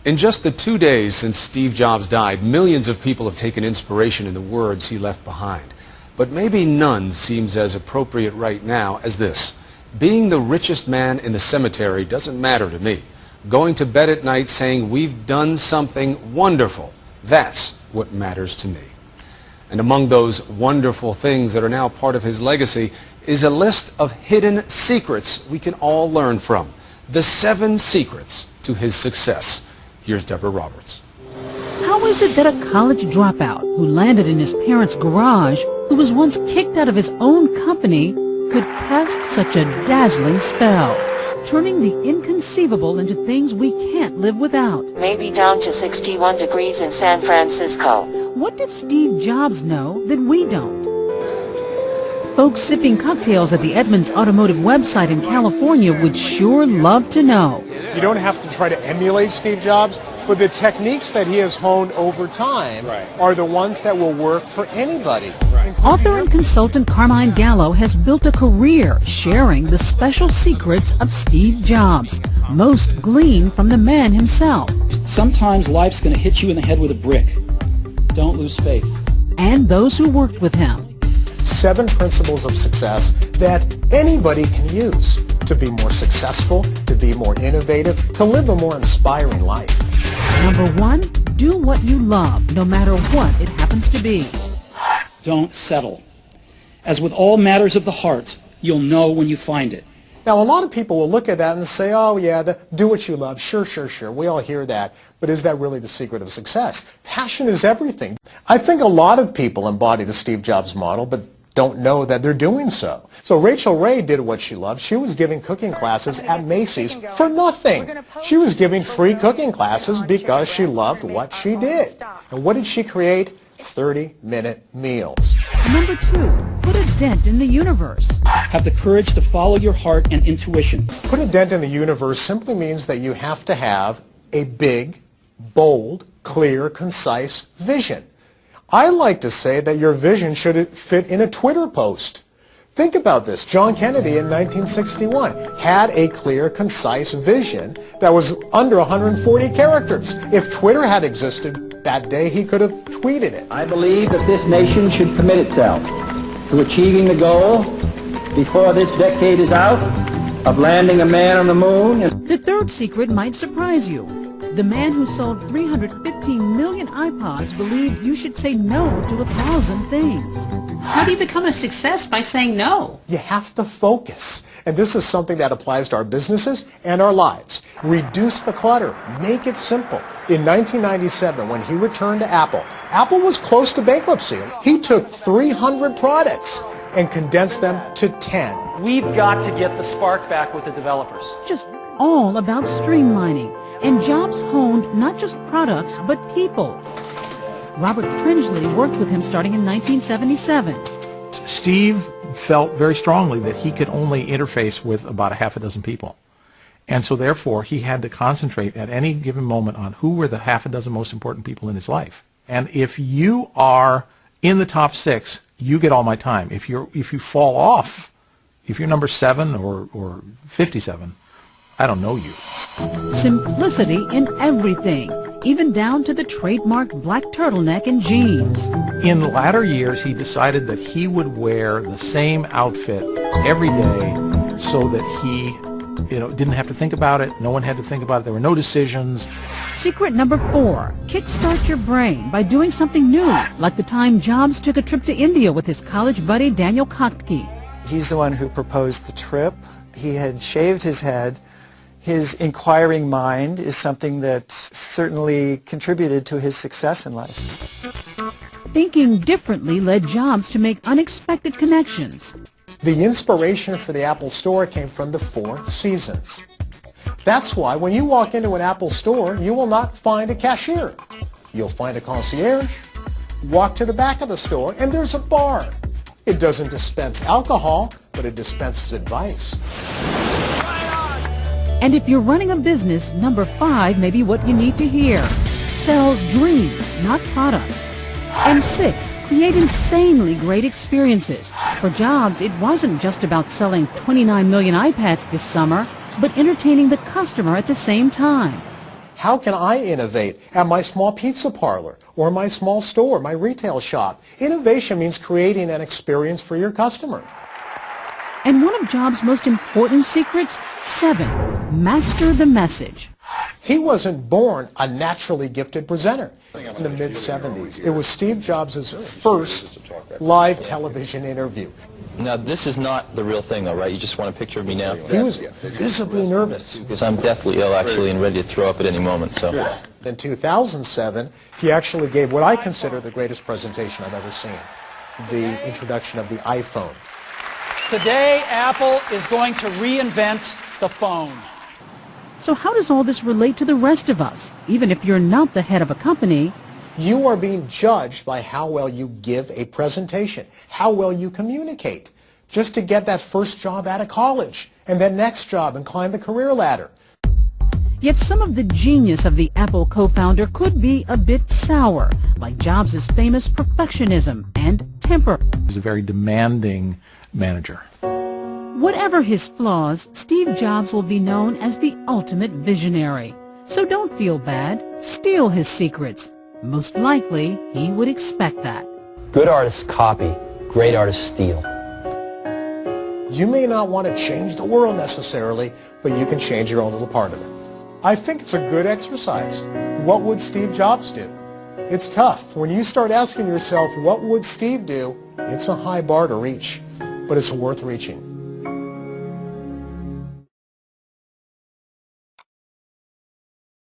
In just the 2 days since Steve Jobs died, millions of people have taken inspiration in the words he left behind. But maybe none seems as appropriate right now as this. Being the richest man in the cemetery doesn't matter to me. Going to bed at night saying we've done something wonderful, that's what matters to me. And among those wonderful things that are now part of his legacy is a list of hidden secrets we can all learn from. The 7 secrets to his success. Here's Deborah Roberts. How is it that a college dropout who landed in his parents' garage, who was once kicked out of his own company, could cast such a dazzling spell, turning the inconceivable into things we can't live without? Maybe down to 61 degrees in San Francisco. What did Steve Jobs know that we don't? Folks sipping cocktails at the Edmunds Automotive website in California would sure love to know. You don't have to try to emulate Steve Jobs, but the techniques that he has honed over time are the ones that will work for anybody. Author and consultant Carmine Gallo has built a career sharing the special secrets of Steve Jobs, most gleaned from the man himself. Sometimes life's going to hit you in the head with a brick. Don't lose faith. And those who worked with him. 7 principles of success that anybody can use to be more successful, to be more innovative, to live a more inspiring life. Number 1, do what you love, no matter what it happens to be. Don't settle. As with all matters of the heart, you'll know when you find it. Now, a lot of people will look at that and say, oh, yeah, do what you love. Sure. We all hear that. But is that really the secret of success? Passion is everything. I think a lot of people embody the Steve Jobs model, but don't know that they're doing so. So Rachel Ray did what she loved. She was giving cooking classes at Macy's for nothing. She was giving free cooking classes because she loved what she did. And what did she create? 30-minute meals. Number 2, put a dent in the universe. Have the courage to follow your heart and intuition. Put a dent in the universe simply means that you have to have a big, bold, clear, concise vision. I like to say that your vision should fit in a Twitter post. Think about this. John Kennedy in 1961 had a clear, concise vision that was under 140 characters. If Twitter had existed that day, he could have tweeted it. I believe that this nation should commit itself to achieving the goal before this decade is out of landing a man on the moon. The 3rd secret might surprise you. The man who sold 315 million iPods believed you should say no to 1,000 things. How do you become a success by saying no? You have to focus. And this is something that applies to our businesses and our lives. Reduce the clutter. Make it simple. In 1997, when he returned to Apple, Apple was close to bankruptcy. He took 300 products and condensed them to 10. We've got to get the spark back with the developers. Just all about streamlining. And Jobs honed not just products, but people. Robert Pringley worked with him starting in 1977. Steve felt very strongly that he could only interface with about 6 people. And so therefore, he had to concentrate at any given moment on who were the 6 most important people in his life. And if you are in the top 6, you get all my time. If you fall off, if you're number 7 or 57, I don't know you. Simplicity in everything, even down to the trademark black turtleneck and jeans. In latter years, he decided that he would wear the same outfit every day so that he didn't have to think about it. No one had to think about it. There were no decisions. Secret number 4, kickstart your brain by doing something new, like the time Jobs took a trip to India with his college buddy Daniel Kotke. He's the one who proposed the trip. He had shaved his head. His inquiring mind is something that certainly contributed to his success in life. Thinking differently led Jobs to make unexpected connections. The inspiration for the Apple Store came from the 4 seasons. That's why when you walk into an Apple store, you will not find a cashier. You'll find a concierge. Walk to the back of the store, and there's a bar. It doesn't dispense alcohol, but it dispenses advice. And if you're running a business, number 5 may be what you need to hear. Sell dreams, not products. And 6, create insanely great experiences. For Jobs, it wasn't just about selling 29 million iPads this summer, but entertaining the customer at the same time. How can I innovate at my small pizza parlor or my small store, my retail shop? Innovation means creating an experience for your customer. And one of Jobs' most important secrets, 7, master the message. He wasn't born a naturally gifted presenter. In the mid-70s, it was Steve Jobs' first live television interview. Now, this is not the real thing, though, right? You just want a picture of me now? He was visibly nervous. Because I'm deathly ill, actually, and ready to throw up at any moment, so... In 2007, he actually gave what I consider the greatest presentation I've ever seen, the introduction of the iPhone. Today, Apple is going to reinvent the phone. So how does all this relate to the rest of us? Even if you're not the head of a company, you are being judged by how well you give a presentation, how well you communicate, just to get that first job out of college, and then next job and climb the career ladder. Yet some of the genius of the Apple co-founder could be a bit sour, like Jobs' famous perfectionism and temper. He's a very demanding manager. Whatever his flaws, Steve Jobs will be known as the ultimate visionary. So don't feel bad. Steal his secrets. Most likely, he would expect that. Good artists copy. Great artists steal. You may not want to change the world necessarily, but you can change your own little part of it. I think it's a good exercise. What would Steve Jobs do? It's tough. When you start asking yourself, what would Steve do? It's a high bar to reach, but it's worth reaching.